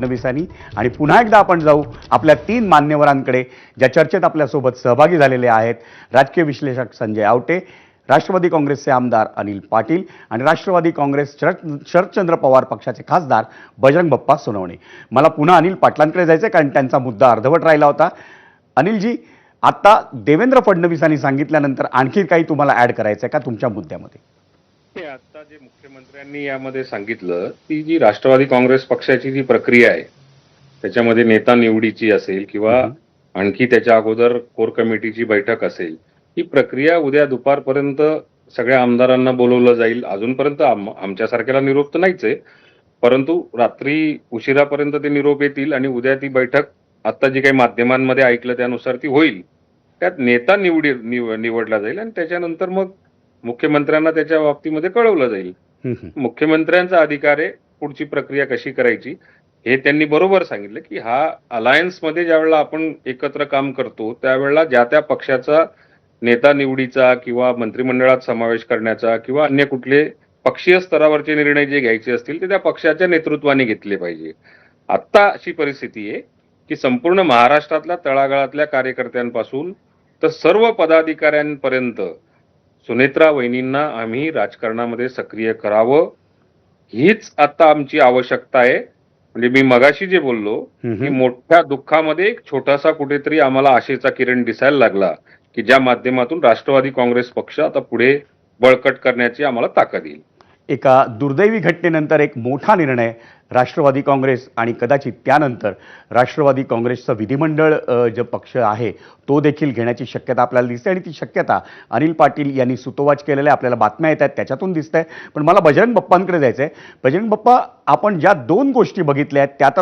फडणवीसांनी आणि पुन्हा एकदा आपण जाऊ आपल्या 3 मान्यवरांकडे ज्या चर्चेत आपल्यासोबत सहभागी झालेले आहेत. राजकीय विश्लेषक संजय आवटे, राष्ट्रवादी काँग्रेसचे आमदार अनिल पाटील आणि राष्ट्रवादी काँग्रेस शरदचंद्र पवार पक्षाचे खासदार बजरंग बाप्पा सोनवणे. मला पुन्हा अनिल पाटलांकडे जायचं कारण त्यांचा मुद्दा अर्धवट राहिला होता. अनिलजी, आता देवेंद्र फडणवीसांनी सांगितल्यानंतर आणखी काही तुम्हाला ऍड करायचं आहे का तुमच्या मुद्द्यामध्ये? आता जे मुख्यमंत्र्यांनी यामध्ये सांगितलं, ती जी राष्ट्रवादी काँग्रेस पक्षाची जी प्रक्रिया आहे त्याच्यामध्ये नेता निवडीची असेल किंवा आणखी त्याच्या अगोदर कोर कमिटीची बैठक असेल, ही प्रक्रिया उद्या दुपारपर्यंत सगळ्या आमदारांना बोलवलं जाईल. अजूनपर्यंत आमच्यासारख्याला निरोप तर नाहीच आहे, परंतु रात्री उशिरापर्यंत ते निरोप येतील आणि उद्या ती बैठक आता जी काही माध्यमांमध्ये ऐकलं त्यानुसार ती होईल. त्यात नेता निवडला जाईल आणि त्याच्यानंतर मग मुख्यमंत्र्यांना त्याच्या बाबतीमध्ये कळवलं जाईल. मुख्यमंत्र्यांचा अधिकार आहे पुढची प्रक्रिया कशी करायची हे त्यांनी बरोबर सांगितलं की हा अलायन्स मध्ये ज्यावेळेला आपण एकत्र काम करतो त्यावेळेला ज्या त्या पक्षाचा नेता निवडीचा किंवा मंत्रिमंडळात समावेश करण्याचा किंवा अन्य कुठले पक्षीय स्तरावरचे निर्णय जे घ्यायचे असतील ते त्या पक्षाच्या नेतृत्वाने घेतले पाहिजे. आता अशी परिस्थिती आहे की संपूर्ण महाराष्ट्रातल्या तळागाळातल्या कार्यकर्त्यांपासून तर सर्व पदाधिकाऱ्यांपर्यंत सुनेत्रा वहिनींना आम्ही राजकारणामध्ये सक्रिय करावं हीच आता आमची आवश्यकता आहे. म्हणजे मी मगाशी जे बोललो की मोठ्या दुःखामध्ये एक छोटासा कुठेतरी आम्हाला आशेचा किरण दिसायला लागला की ज्या माध्यमातून राष्ट्रवादी काँग्रेस पक्ष आता पुढे बळकट करण्याची आम्हाला ताकद येईल. एका दुर्दैवी घटनेनंतर एक मोठा निर्णय राष्ट्रवादी काँग्रेस आणि कदाचित त्यानंतर राष्ट्रवादी काँग्रेसचा विधिमंडळ जो पक्ष आहे तो देखील घेण्याची शक्यता आपल्याला दिसते आणि ती शक्यता अनिल पाटील यांनी सुतोवाच केलेल्या आपल्याला बातम्या येत आहेत त्याच्यातून दिसत आहे. पण मला बजरंग बाप्पांकडे जायचं आहे. बजरंग बाप्पा, आपण ज्या 2 गोष्टी बघितल्या आहेत त्या तर